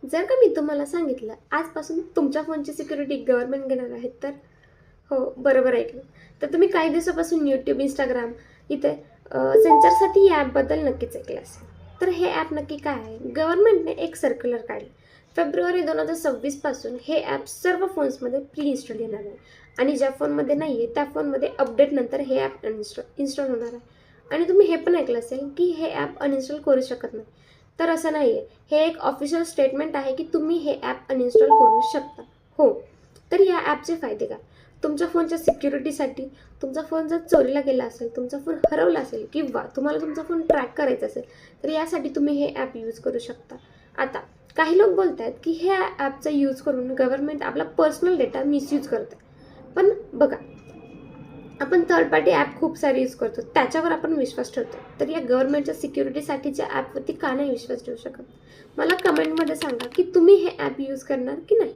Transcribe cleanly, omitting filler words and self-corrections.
जर का मी तुम्हाला सांगितलं आजपासून तुमच्या फोनची सिक्युरिटी गव्हर्नमेंट घेणार आहेत तर हो, बरोबर ऐकलं. तर तुम्ही काही दिवसापासून यूट्यूब, इंस्टाग्राम इथे सेन्सरसाठी या ॲपबद्दल नक्कीच ऐकलं असेल. तर हे ॲप नक्की काय आहे? गव्हर्नमेंटने एक सर्क्युलर काढली. फेब्रुवारी 2026 पासून हे ॲप सर्व फोन्समध्ये प्री इन्स्टॉल येणार आहे आणि ज्या फोनमध्ये नाही आहे त्या फोनमध्ये अपडेटनंतर हे ॲप इन्स्टॉल होणार आहे. आणि तुम्ही हे पण ऐकलं असेल की हे ॲप अनइन्स्टॉल करू शकत नाही. तर असं नाही आहे. हे एक ऑफिशियल स्टेटमेंट आहे की तुम्ही हे ॲप अनइन्स्टॉल करू शकता. हो. तर या ॲपचे फायदे काय? तुमच्या फोनच्या सिक्युरिटीसाठी तुमचा फोन जर चोरीला गेला असेल, तुमचा फोन हरवला असेल किंवा तुम्हाला तुमचा फोन ट्रॅक करायचा असेल, तर यासाठी तुम्ही हे ॲप यूज करू शकता. आता काही लोक बोलत आहेत की ह्या ॲपचा यूज करून गव्हर्नमेंट आपला पर्सनल डेटा मिसयूज करते. पण बघा, आपण थर्ड पार्टी ॲप खूप सारे यूज करतो, त्याच्यावर आपण विश्वास ठेवतो. तर या गव्हर्नमेंटच्या सिक्युरिटीसाठीच्या ॲपवरती का नाही विश्वास ठेवू शकत? मला कमेंटमध्ये सांगा की तुम्ही हे ॲप यूज करणार की नाही.